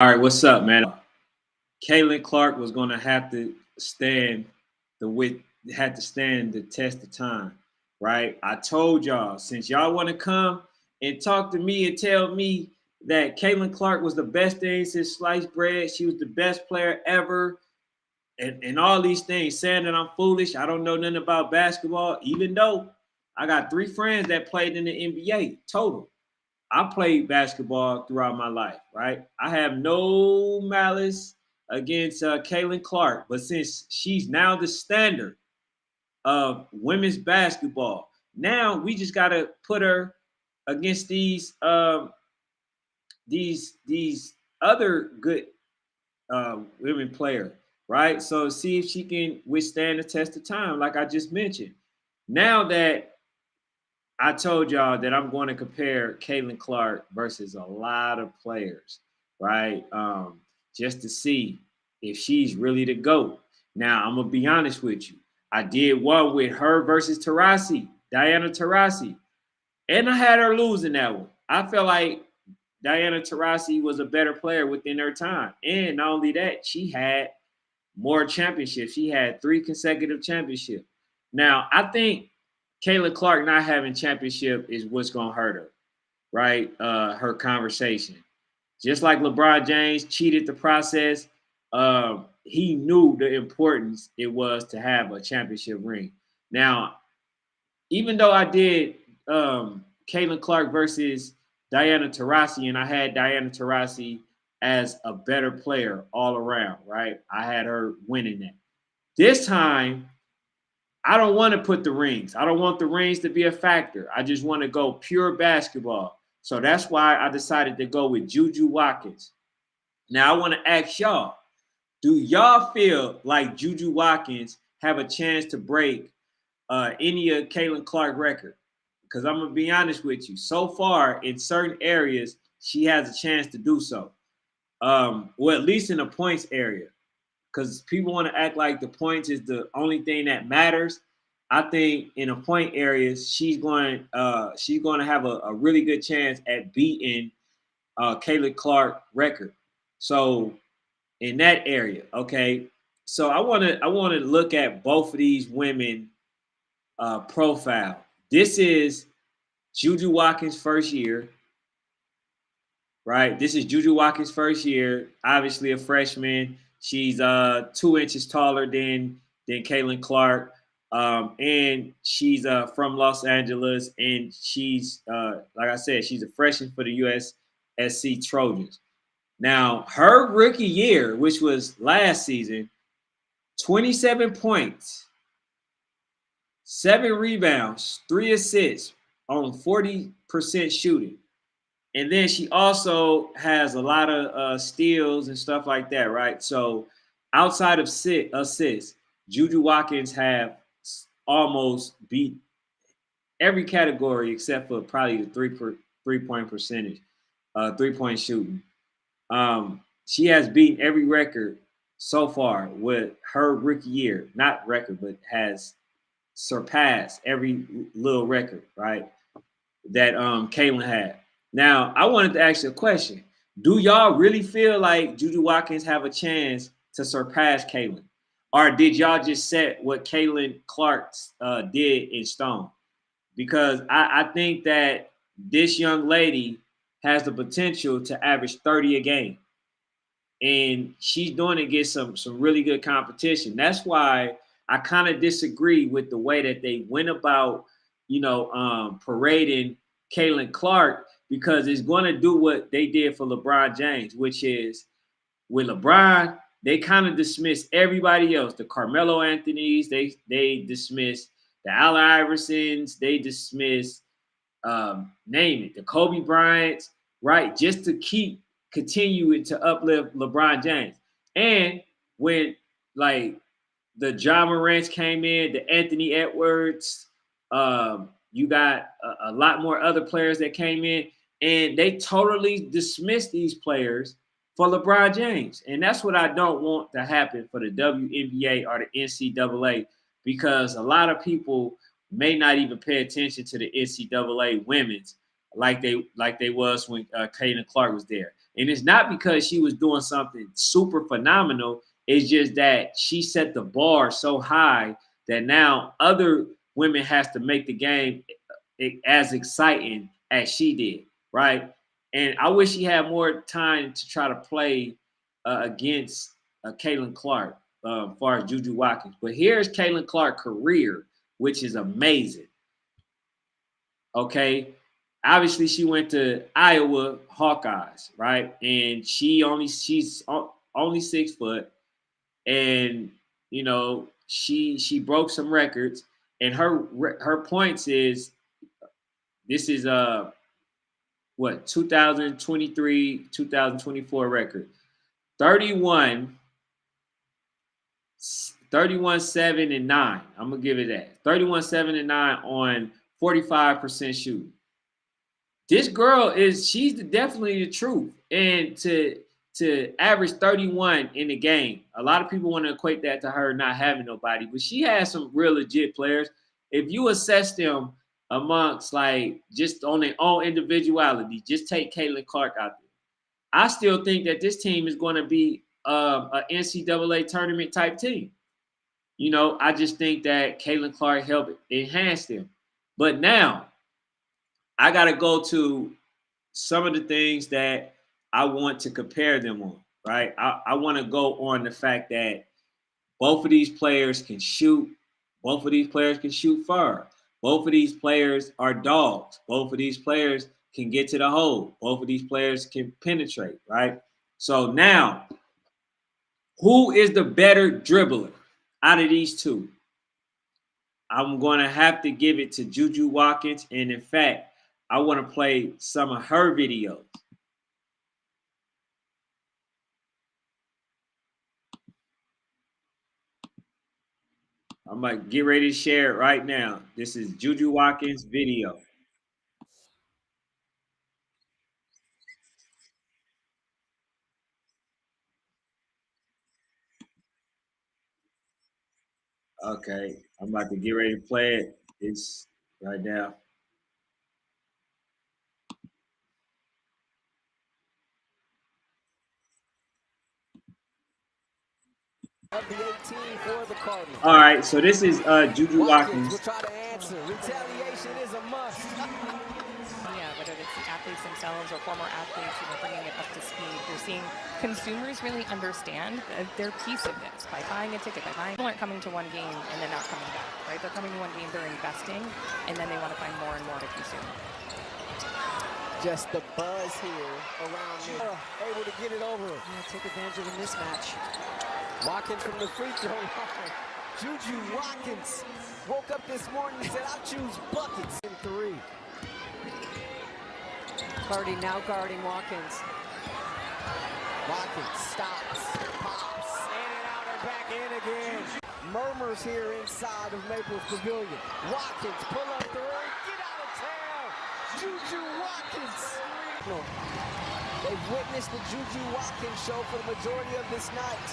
All right, what's up, man? Caitlin Clark was going to have to stand the wit had to stand the test of time, right? I told y'all, since y'all want to come and talk to me and tell me that Caitlin Clark was the best thing since sliced bread, she was the best player ever, and all these things, saying that I'm foolish, I don't know nothing about basketball, even though I got three friends that played in the NBA total. I played basketball throughout my life, right? I have no malice against Caitlin Clark, but since she's now the standard of women's basketball, now we just gotta put her against these other good women player, right? So see if she can withstand the test of time, like I just mentioned. Now that I told y'all that I'm going to compare Caitlin Clark versus a lot of players, right? Just to see if she's really the GOAT. Now, I'm going to be honest with you. I did one with her versus Taurasi, Diana Taurasi, and I had her losing that one. I felt like Diana Taurasi was a better player within her time. And not only that, she had more championships. She had three consecutive championships. Now, I think Caitlin Clark not having championship is what's gonna hurt her, right? Her conversation. Just like LeBron James cheated the process, he knew the importance it was to have a championship ring. Now, even though I did Caitlin Clark versus Diana Taurasi, and I had Diana Taurasi as a better player all around, right? I had her winning that. This time, I don't want to put the rings. I don't want the rings to be a factor. I just want to go pure basketball. So that's why I decided to go with Juju Watkins. Now I want to ask y'all, do y'all feel like Juju Watkins have a chance to break any of Caitlin Clark record? Because I'm gonna be honest with you. So far, in certain areas, she has a chance to do so. Or at least in the points area, because people want to act like the points is the only thing that matters. I think in the point areas, she's going to have a really good chance at beating Caitlin Clark record. So in that area, okay. So I want to look at both of these women profile. This is Juju Watkins' first year, right? This is Juju Watkins' first year. Obviously, a freshman. She's 2 inches taller than Caitlin Clark, and she's from Los Angeles, and she's like I said, she's a freshman for the USSC Trojans. Now, her rookie year, which was last season, 27 points, 7 rebounds, 3 assists on 40% shooting. And then she also has a lot of steals and stuff like that, right? So outside of assists, Juju Watkins have almost beat every category except for probably the 3 point percentage, 3 point shooting. She has beaten every record so far with her rookie year, not record, but has surpassed every little record, right? That Caitlin had. Now, I wanted to ask you a question. Do y'all really feel like Juju Watkins have a chance to surpass Caitlin? Or did y'all just set what Caitlin Clark did in stone? Because I think that this young lady has the potential to average 30 a game. And she's doing it against some really good competition. That's why I kind of disagree with the way that they went about, parading Caitlin Clark, because it's going to do what they did for LeBron James, which is with LeBron, they kind of dismiss everybody else. The Carmelo Anthony's, they dismiss the Allen Iversons, they dismiss name it, the Kobe Bryants, right? Just to keep continuing to uplift LeBron James. And when like the John Morants came in, the Anthony Edwards, you got a lot more other players that came in, and they totally dismissed these players for LeBron James. And that's what I don't want to happen for the WNBA or the NCAA, because a lot of people may not even pay attention to the NCAA women's like they was when Caitlin Clark was there. And it's not because she was doing something super phenomenal. It's just that she set the bar so high that now other women has to make the game as exciting as she did, right? And I wish she had more time to try to play against Caitlin Clark, as far as Juju Watkins. But here's Caitlin Clark's career, which is amazing. Okay, obviously she went to Iowa Hawkeyes, right? And she's only 6 foot, and she broke some records, and her points is this is what 2023 2024 record 31 7 and 9. I'm gonna give it that 31 7 and 9 on 45% shooting. This girl she's definitely the truth. And to average 31 in the game, a lot of people want to equate that to her not having nobody, but she has some real legit players. If you assess them amongst like just on their own individuality, just take Caitlin Clark out there. I still think that this team is going to be a NCAA tournament type team. I just think that Caitlin Clark helped enhance them. But now I got to go to some of the things that I want to compare them on, right? I want to go on the fact that both of these players can shoot. Both of these players can shoot far. Both of these players are dogs. Both of these players can get to the hole. Both of these players can penetrate, right? So now, who is the better dribbler out of these two? I'm going to have to give it to Juju Watkins. And in fact, I want to play some of her videos. I'm going to get ready to share it right now. This is Juju Watkins' video. Okay, I'm about to get ready to play it. It's right now. Of the 18 for the Cardinals. All right, so this is Juju Watkins will Watkins. try to answer. Retaliation is a must. Yeah, whether it's the athletes themselves or former athletes, bringing it up to speed. You're seeing consumers really understand their piece of this by buying a ticket. People aren't coming to one game and then not coming back, right? They're coming to one game, they're investing, and then they want to find more and more to consume. Just the buzz here around me. Able to get it over. Yeah, take advantage of the mismatch. Watkins from the free throw line. Juju Watkins woke up this morning and said, I'll choose buckets in 3. Cardi now guarding Watkins. Watkins stops, pops, in and out and back in again. Murmurs here inside of Maples Pavilion. Watkins pull up 3, get out of town. Juju Watkins. No. They've witnessed the Juju Watkins show for the majority of this night.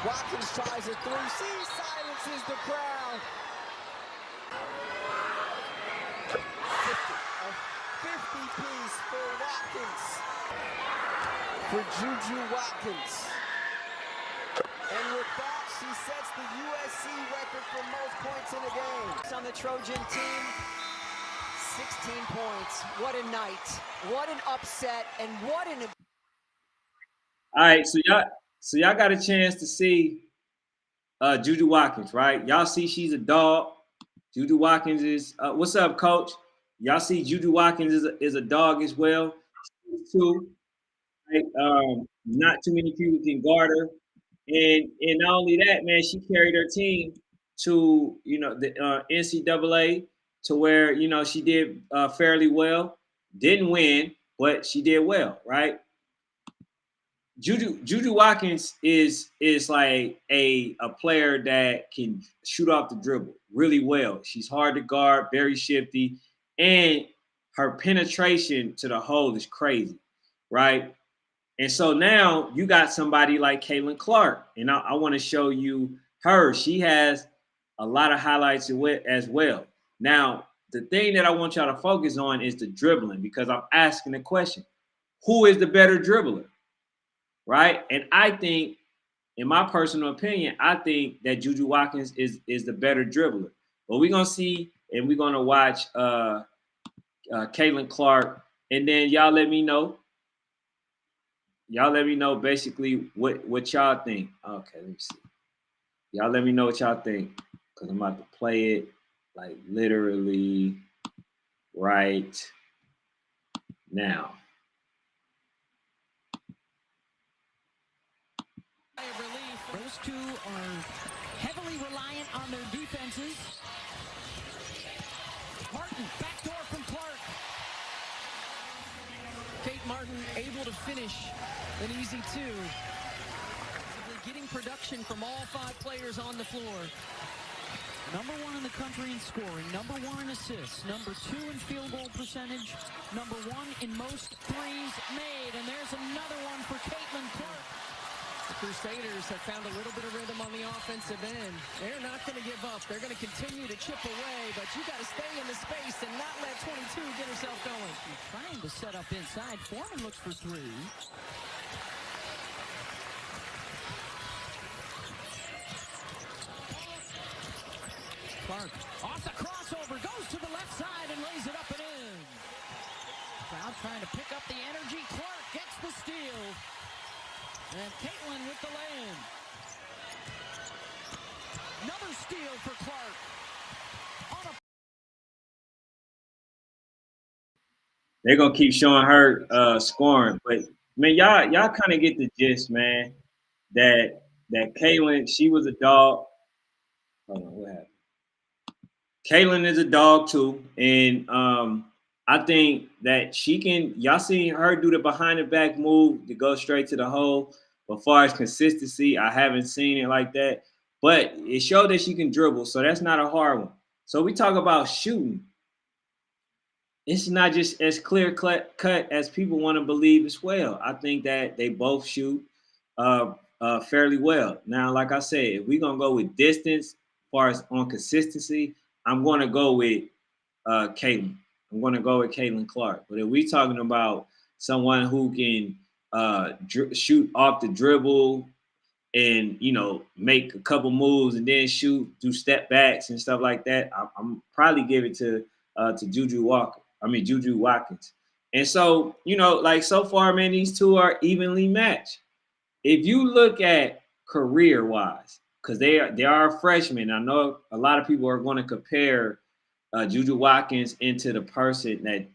Watkins tries a 3. She silences the crowd. 50. A 50-piece for Watkins. For Juju Watkins. And with that, she sets the USC record for most points in a game. On the Trojan team, 16 points. What a night. What an upset. And what an... All right, so y'all got a chance to see Juju Watkins, right? Y'all see she's a dog. Juju Watkins is what's up, coach? Y'all see Juju Watkins is a dog as well. Too. Right? Not too many people can guard her. And not only that, man, she carried her team to the NCAA to where she did fairly well. Didn't win, but she did well, right? Juju Watkins is like a player that can shoot off the dribble really well. She's hard to guard, very shifty, and her penetration to the hole is crazy, right? And so now you got somebody like Caitlin Clark, and I want to show you her. She has a lot of highlights as well. Now, the thing that I want y'all to focus on is the dribbling, because I'm asking the question: who is the better dribbler, right? And I think, in my personal opinion, I think that Juju Watkins is the better dribbler. But we're gonna see, and we're gonna watch Caitlin Clark, and then y'all let me know. Y'all let me know basically what y'all think. Okay, let me see. Y'all let me know what y'all think, because I'm about to play it like literally right now. Those two are heavily reliant on their defenses. Martin, backdoor from Clark. Kate Martin able to finish an easy two. Getting production from all 5 players on the floor. Number 1 in the country in scoring, number 1 in assists, number 2 in field goal percentage, number 1 in most threes made. And there's another one for Caitlin Clark. The Crusaders have found a little bit of rhythm on the offensive end. They're not going to give up. They're going to continue to chip away, but you got to stay in the space and not let 22 get herself going. She's trying to set up inside. Foreman looks for 3. Clark off the crossover, goes to the left side and lays it up and in. Crowd trying to pick up the energy. Clark gets the steal. And Caitlin with the lay-in. Another steal for Clark. They're gonna keep showing her scoring, but man, y'all kind of get the gist, man. That Caitlin, she was a dog. Hold on, what happened? Caitlin is a dog too, and I think that she can. Y'all seen her do the behind the back move to go straight to the hole. But as far as consistency, I haven't seen it like that. But it showed that she can dribble, so that's not a hard one. So we talk about shooting. It's not just as clear cut as people want to believe as well. I think that they both shoot fairly well. Now, like I said, if we're gonna go with distance, as far as on consistency, I'm gonna go with Caitlin. I'm gonna go with Caitlin Clark. But if we're talking about someone who can shoot off the dribble and make a couple moves and then shoot, do step backs and stuff like that, I'm probably give it to Juju Walker. I mean Juju Watkins. And so like so far, man, these two are evenly matched. If you look at career wise, because they are freshmen, I know a lot of people are going to compare Juju Watkins into the person that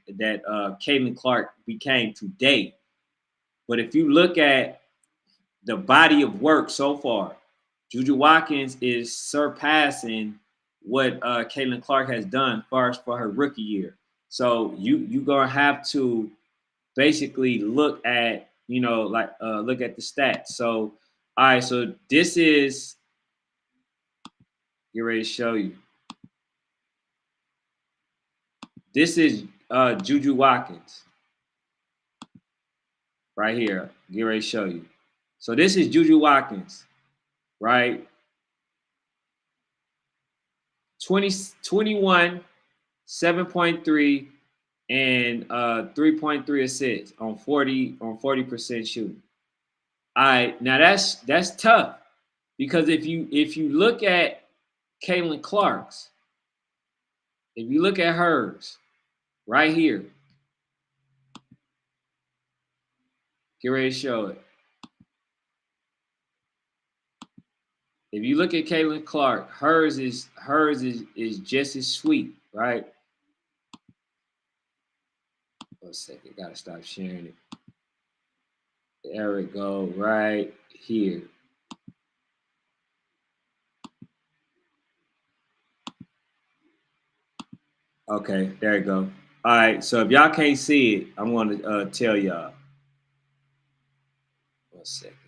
Caitlin Clark became today. But if you look at the body of work so far, Juju Watkins is surpassing what Caitlin Clark has done first for her rookie year. So you gonna have to basically look at look at the stats. So all right, so this is get ready to show you. This is Juju Watkins right here. Get ready to show you. So this is Juju Watkins, right? 21, 7.3, and 3.3 assists on 40% shooting. All right, now that's tough because if you look at Caitlin Clark's, if you look at hers right here, get ready to show it. If you look at Caitlin Clark, hers is just as sweet, right? One second, gotta stop sharing it. There we go, right here. Okay, there you go. All right, so if y'all can't see it, I'm going to tell y'all. One second.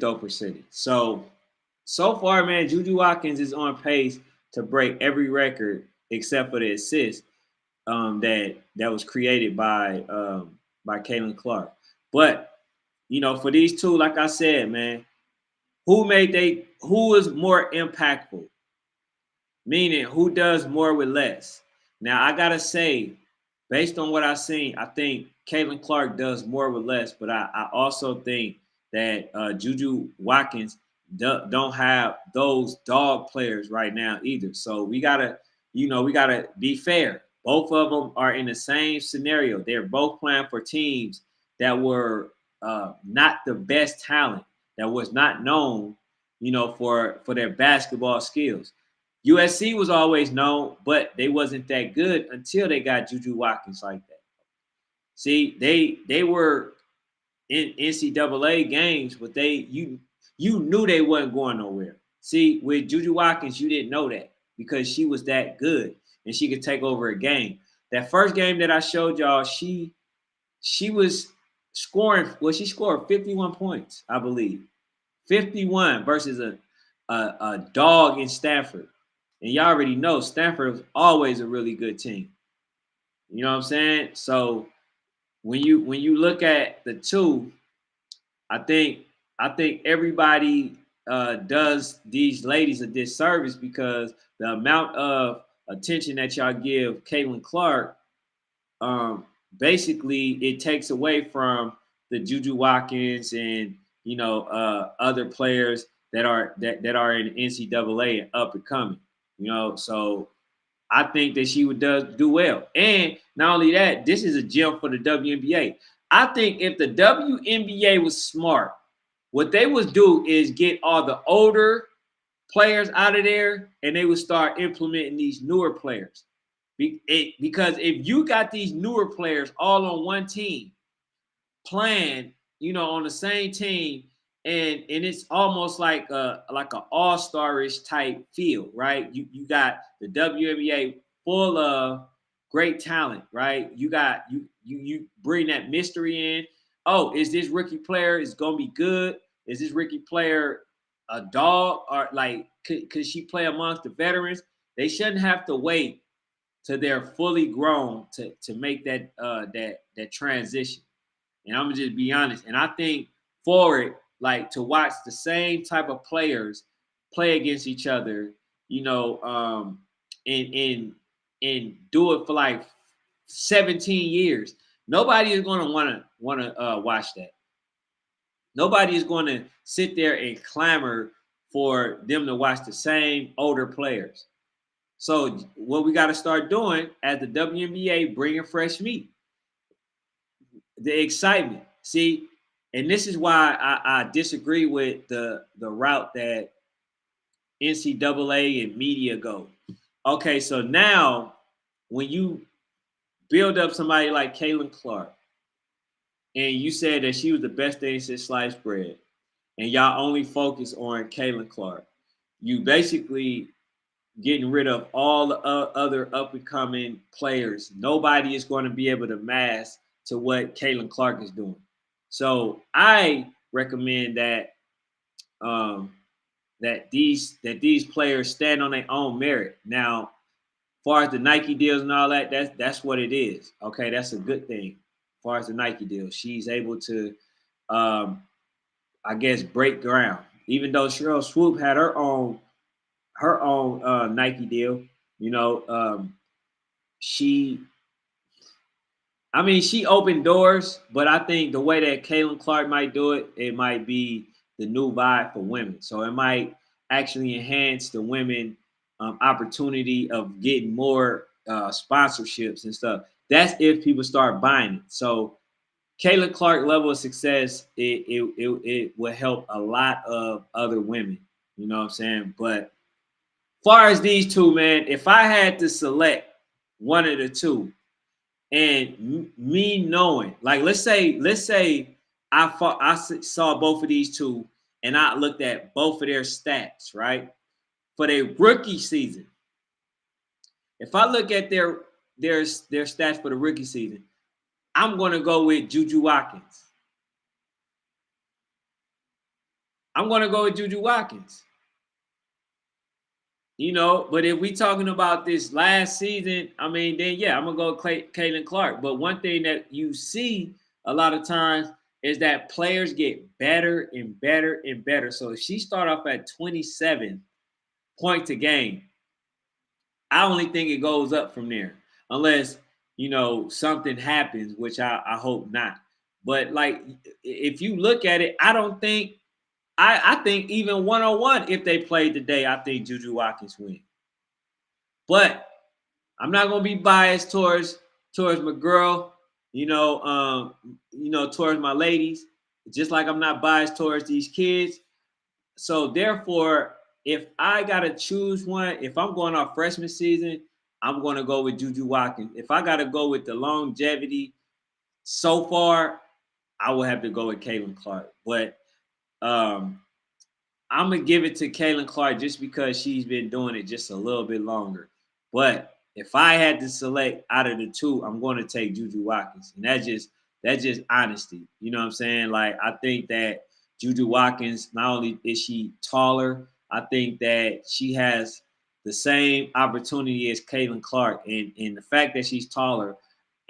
throw percentage. So far, man, Juju Watkins is on pace to break every record except for the assist that was created by Caitlin Clark. But for these two, like I said, man, who was more impactful? Meaning, who does more with less? Now, I gotta say, based on what I've seen, I think Caitlin Clark does more with less, but I also think that Juju Watkins don't have those dog players right now either. So we gotta be fair. Both of them are in the same scenario. They're both playing for teams that were not the best talent, that was not known, for their basketball skills. USC was always known, but they wasn't that good until they got Juju Watkins like that. See, they were in NCAA games, but you knew they wasn't going nowhere. See, with Juju Watkins, you didn't know that because she was that good and she could take over a game. That first game that I showed y'all, she was scoring. Well, she scored 51 points, I believe. 51 versus a dog in Stanford. And y'all already know Stanford was always a really good team. You know what I'm saying? So when you look at the two, I think everybody does these ladies a disservice because the amount of attention that y'all give Caitlin Clark, basically it takes away from the Juju Watkins and other players that are in NCAA and up and coming. So I think that she would do well. And not only that, this is a gem for the WNBA. I think if the WNBA was smart, what they would do is get all the older players out of there and they would start implementing these newer players. Because if you got these newer players all on one team playing, on the same team, and it's almost like a all-starish type feel, right? You got the WNBA full of great talent, right? You bring that mystery in. Oh, is this rookie player is gonna be good? Is this rookie player a dog, or like could she play amongst the veterans? They shouldn't have to wait till they're fully grown to make that transition. And I'm gonna just be honest. And I think for it, like to watch the same type of players play against each other, and do it for like 17 years. Nobody is gonna wanna watch that. Nobody is going to sit there and clamor for them to watch the same older players. So what we got to start doing at the WNBA, bringing fresh meat, the excitement. See, and this is why I disagree with the route that NCAA and media go. Okay, so now when you build up somebody like Caitlin Clark, and you said that she was the best thing since sliced bread, and y'all only focus on Caitlin Clark, you basically getting rid of all the other up and coming players. Nobody is going to be able to mask to what Caitlin Clark is doing. So I recommend that these players stand on their own merit. Now, as far as the Nike deals and all that, that's what it is. Okay, that's a good thing. As far as the Nike deal, she's able to, I guess, break ground. Even though Cheryl Swoop had her own Nike deal, she she opened doors, but I think the way that Caitlin Clark might do it, it might be the new vibe for women. So it might actually enhance the women opportunity of getting more sponsorships and stuff. That's if people start buying it. So Caitlin Clark level of success, it will help a lot of other women. You know what I'm saying? But far as these two, man, if I had to select one of the two, and me knowing, like, let's say I saw both of these two, and I looked at both of their stats, right, for their rookie season. If I look at their stats for the rookie season, I'm gonna go with Juju Watkins. I'm going to go with Juju Watkins. You know, but if we talking about this last season, I mean, then yeah, I'm gonna go with Caitlin Clark. But one thing that you see a lot of times is that players get better and better and better. So if she start off at 27 points a game, I only think it goes up from there, unless something happens, which I hope not. But like, if you look at it, I don't think I think even 101, if they played today, I think Juju Watkins win. But I'm not gonna be biased towards my girl, towards my ladies, just like I'm not biased towards these kids. So therefore, if I gotta choose one, if I'm going off freshman season, I'm gonna go with Juju Watkins. If I gotta go with the longevity so far, I will have to go with Caitlin Clark. But um, I'm gonna give it to Caitlin Clark just because she's been doing it just a little bit longer. But if I had to select out of the two, I'm going to take Juju Watkins, and that's just honesty. You know what I'm saying? Like, I think that Juju Watkins, not only is she taller, I think that she has the same opportunity as Caitlin Clark, and the fact that she's taller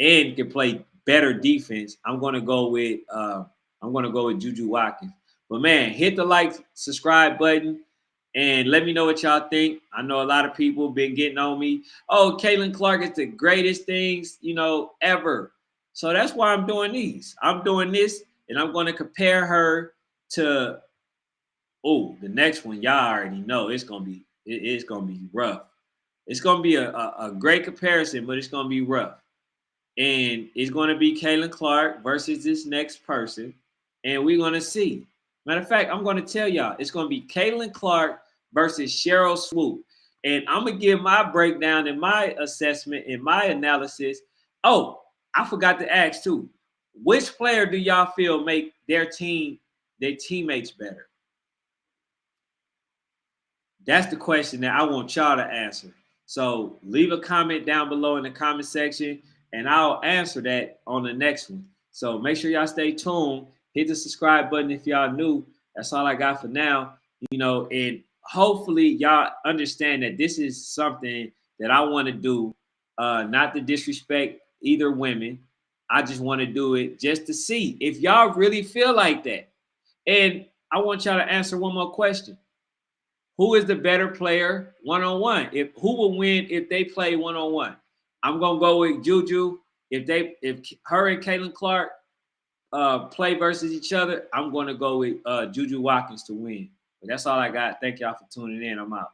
and can play better defense, I'm gonna go with Juju Watkins. But man, hit the like, subscribe button, and let me know what y'all think. I know a lot of people been getting on me. Oh, Caitlin Clark is the greatest things, ever. So that's why I'm doing these. I'm doing this, and I'm going to compare her to the next one. Y'all already know it's gonna be rough. It's gonna be a great comparison, but it's gonna be rough. And it's going to be Caitlin Clark versus this next person, and we're going to see. Matter of fact, I'm going to tell y'all, it's going to be Caitlin Clark versus Cheryl Swoop. And I'm going to give my breakdown and my assessment and my analysis. Oh, I forgot to ask too. Which player do y'all feel make their teammates better? That's the question that I want y'all to answer. So leave a comment down below in the comment section, and I'll answer that on the next one. So make sure y'all stay tuned. Hit the subscribe button if y'all new. That's all I got for now. And hopefully y'all understand that this is something that I want to do, not to disrespect either women. I just want to do it just to see if y'all really feel like that. And I want y'all to answer one more question. Who is the better player one-on-one? Who will win if they play one-on-one? I'm gonna go with Juju. If her and Caitlin Clark play versus each other, I'm gonna go with Juju Watkins to win. But that's all I got. Thank y'all for tuning in. I'm out.